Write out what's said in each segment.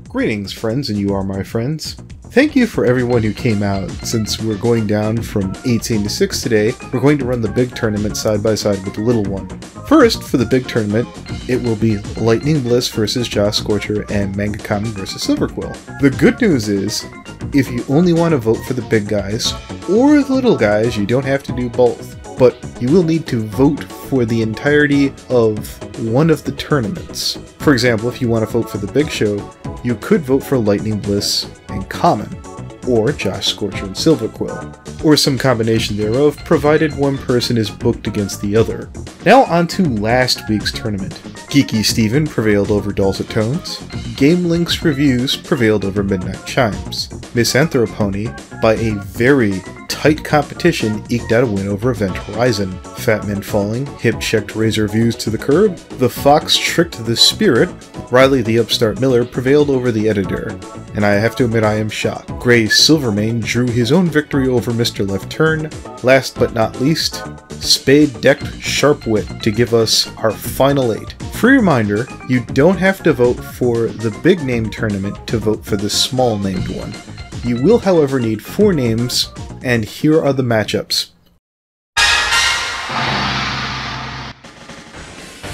Greetings, friends, and you are my friends. Thank you for everyone who came out. Since we're going down from 18 to 6 today, we're going to run the big tournament side by side with the little one. First, for the big tournament, it will be Lightning Bliss versus Scorcher and Manga kamen versus Quill. The good news is, if you only want to vote for the big guys, or the little guys, you don't have to do both. But you will need to vote for the entirety of one of the tournaments. For example, if you want to vote for the big show, you could vote for Lightning Bliss and Kamen, or Scorcher and Quill, or some combination thereof, provided one person is booked against the other. Now on to last week's tournament. Geeky Steven prevailed over Dulcet Tones, GameLink's Reviews prevailed over Midnight Chimes, misanthro by a very tight competition eked out a win over Event Horizon. Fatmanfalling hip-checked Razor Views to the curb. The Fox tricked the Spirit. Ryley the Upstart Miller prevailed over the Editor. And I have to admit I am shocked. Gray Silvermane drew his own victory over Mr. Left Turn. Last but not least, Spade decked Sharpwit to give us our final 8. Free reminder, you don't have to vote for the big name tournament to vote for the small named one. You will, however, need 4 names, and here are the matchups.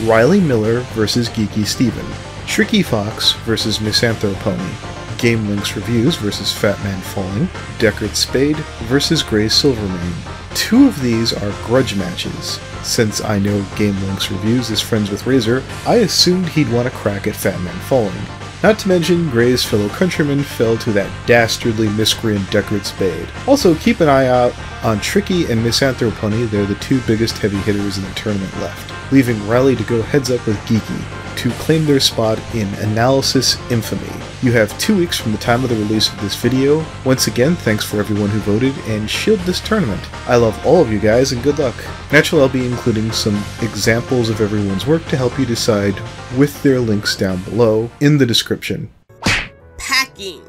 Ryley Miller versus Geeky Steven, Tricky Fox versus Misanthro, GameLink's Reviews versus Fatmanfalling, Deckard Spade versus Gray Silvermane. 2 of these are grudge matches. Since I know GameLink's Reviews is friends with Razor, I assumed he'd want a crack at Fatmanfalling. Not to mention, Gray's fellow countryman fell to that dastardly miscreant Deckard Spade. Also, keep an eye out on Tricky and Misanthro, they're the 2 biggest heavy hitters in the tournament left, leaving Ryley to go heads up with Geeky to claim their spot in Analysis Infamy. You have 2 weeks from the time of the release of this video. Once again, thanks for everyone who voted, and shield this tournament. I love all of you guys, and good luck. Naturally, I'll be including some examples of everyone's work to help you decide with their links down below in the description. Packing!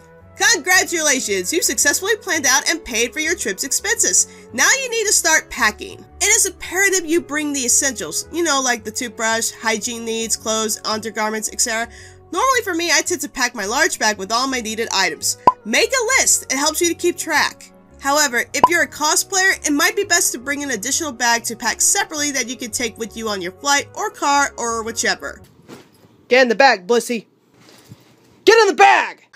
Congratulations! You've successfully planned out and paid for your trip's expenses. Now you need to start packing. It is imperative you bring the essentials, you know, like the toothbrush, hygiene needs, clothes, undergarments, etc. Normally for me, I tend to pack my large bag with all my needed items. Make a list, it helps you to keep track. However, if you're a cosplayer, it might be best to bring an additional bag to pack separately that you can take with you on your flight or car or whichever. Get in the bag, Blissy! Get in the bag!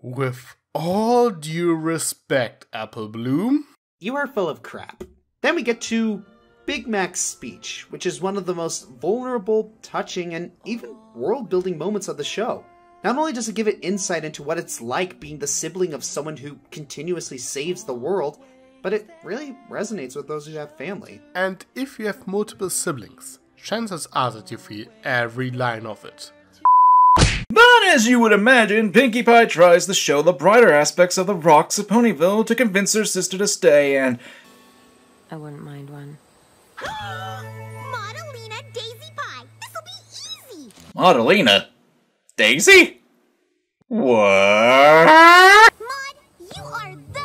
With all due respect, Apple Bloom. You are full of crap. Then we get to Big Mac's speech, which is one of the most vulnerable, touching, and even world-building moments of the show. Not only does it give it insight into what it's like being the sibling of someone who continuously saves the world, but it really resonates with those who have family. And if you have multiple siblings, chances are that you feel every line of it. But as you would imagine, Pinkie Pie tries to show the brighter aspects of the rocks of Ponyville to convince her sister to stay, and I wouldn't mind one. Modelina Daisy Pie! This'll be easy! Modelina? Daisy? What? Mod, you are the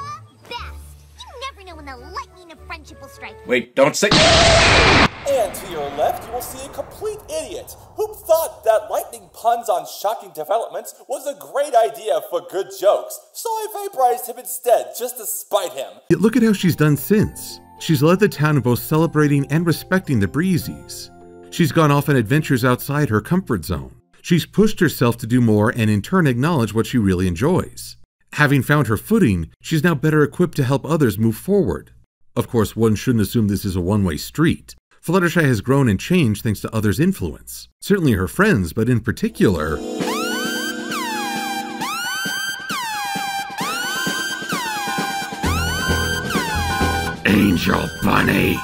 best! You never know when the lightning of friendship will strike. Wait, don't say— And to your left, you will see a complete idiot who thought that lightning puns on shocking developments was a great idea for good jokes, so I vaporized him instead, just to spite him. Yet look at how she's done since. She's led the town in both celebrating and respecting the breezies. She's gone off on adventures outside her comfort zone. She's pushed herself to do more and in turn acknowledge what she really enjoys. Having found her footing, she's now better equipped to help others move forward. Of course, one shouldn't assume this is a one-way street. Fluttershy has grown and changed thanks to others' influence. Certainly her friends, but in particular— Angel Bunny!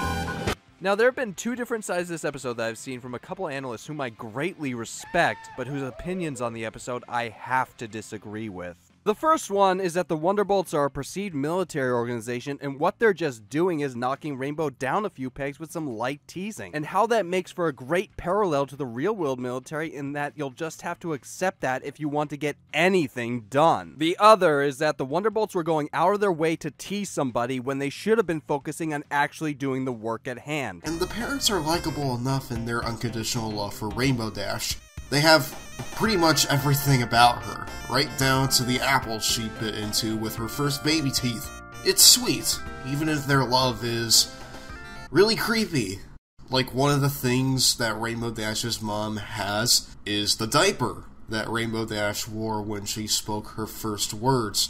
Now, there have been 2 different sides of this episode that I've seen from a couple analysts whom I greatly respect, but whose opinions on the episode I have to disagree with. The first one is that the Wonderbolts are a perceived military organization, and what they're just doing is knocking Rainbow down a few pegs with some light teasing, and how that makes for a great parallel to the real-world military in that you'll just have to accept that if you want to get anything done. The other is that the Wonderbolts were going out of their way to tease somebody when they should have been focusing on actually doing the work at hand. And the parents are likable enough in their unconditional love for Rainbow Dash. They have pretty much everything about her, right down to the apple she bit into with her first baby teeth. It's sweet, even if their love is really creepy. Like, one of the things that Rainbow Dash's mom has is the diaper that Rainbow Dash wore when she spoke her first words.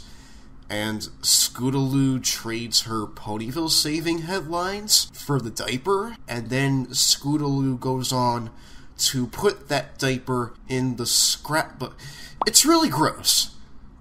And Scootaloo trades her Ponyville saving headlines for the diaper, and then Scootaloo goes on to put that diaper in the scrapbook. It's really gross.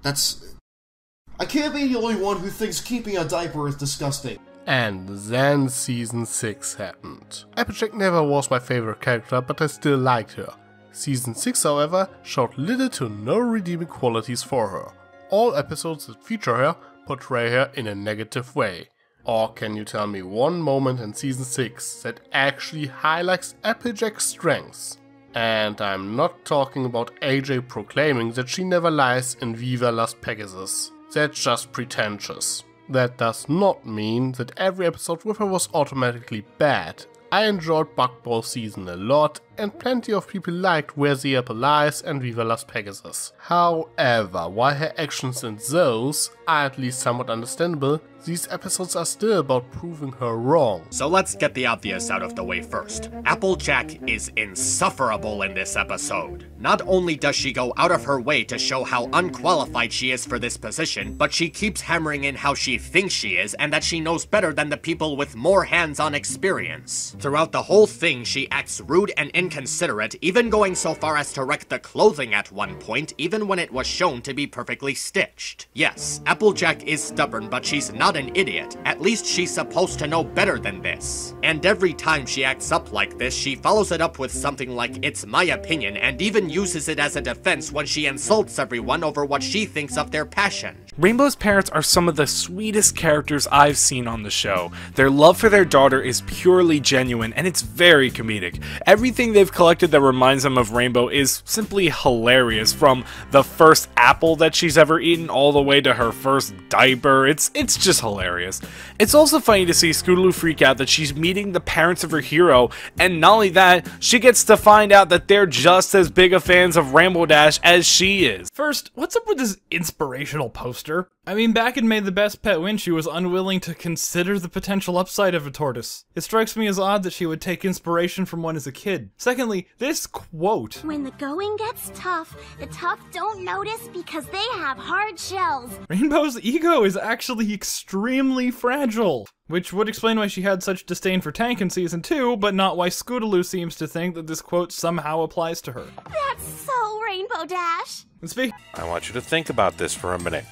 I can't be the only one who thinks keeping a diaper is disgusting. And then Season 6 happened. Applejack never was my favorite character, but I still liked her. Season 6, however, showed little to no redeeming qualities for her. All episodes that feature her portray her in a negative way. Or can you tell me one moment in Season 6 that actually highlights Applejack's strengths? And I'm not talking about AJ proclaiming that she never lies in Viva Las Pegasus. That's just pretentious. That does not mean that every episode with her was automatically bad. I enjoyed Buckball season a lot, and plenty of people liked Where the Apple Lies and Viva Las Pegasus. However, while her actions in those are at least somewhat understandable, these episodes are still about proving her wrong. So let's get the obvious out of the way first. Applejack is insufferable in this episode. Not only does she go out of her way to show how unqualified she is for this position, but she keeps hammering in how she thinks she is and that she knows better than the people with more hands-on experience. Throughout the whole thing, she acts rude and inconsiderate, even going so far as to wreck the clothing at one point, even when it was shown to be perfectly stitched. Yes, Applejack is stubborn, but she's not an idiot. At least she's supposed to know better than this. And every time she acts up like this, she follows it up with something like, "It's my opinion," and even uses it as a defense when she insults everyone over what she thinks of their passion. Rainbow's parents are some of the sweetest characters I've seen on the show. Their love for their daughter is purely genuine, and it's very comedic. Everything they've collected that reminds them of Rainbow is simply hilarious, from the first apple that she's ever eaten all the way to her first diaper. It's just hilarious. It's also funny to see Scootaloo freak out that she's meeting the parents of her hero, and not only that, she gets to find out that they're just as big of fans of Rainbow Dash as she is. First, what's up with this inspirational poster? I mean, back in May the Best Pet win, she was unwilling to consider the potential upside of a tortoise. It strikes me as odd that she would take inspiration from one as a kid. Secondly, this quote. When the going gets tough, the tough don't notice because they have hard shells. Rainbow's ego is actually extremely fragile. Which would explain why she had such disdain for Tank in Season 2, but not why Scootaloo seems to think that this quote somehow applies to her. That's so Rainbow Dash. And I want you to think about this for a minute.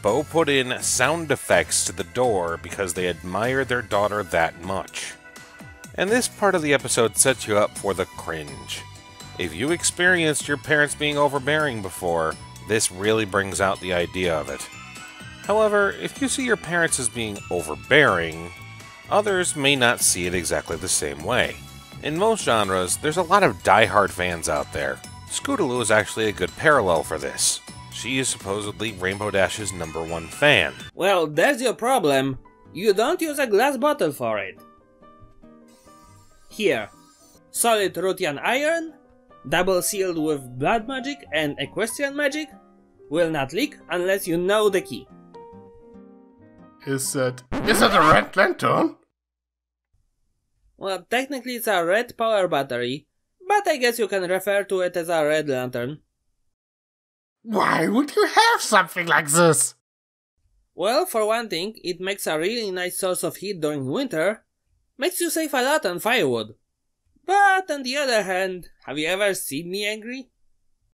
Bo put in sound effects to the door because they admire their daughter that much. And this part of the episode sets you up for the cringe. If you experienced your parents being overbearing before, this really brings out the idea of it. However, if you see your parents as being overbearing, others may not see it exactly the same way. In most genres, there's a lot of die-hard fans out there. Scootaloo is actually a good parallel for this. She is supposedly Rainbow Dash's #1 fan. Well, that's your problem. You don't use a glass bottle for it. Here. Solid Ruthian iron, double sealed with blood magic and equestrian magic, will not leak unless you know the key. Is that a red lantern? Well, technically it's a red power battery, but I guess you can refer to it as a red lantern. Why would you have something like this? Well, for one thing, it makes a really nice source of heat during winter. Makes you save a lot on firewood. But on the other hand, have you ever seen me angry?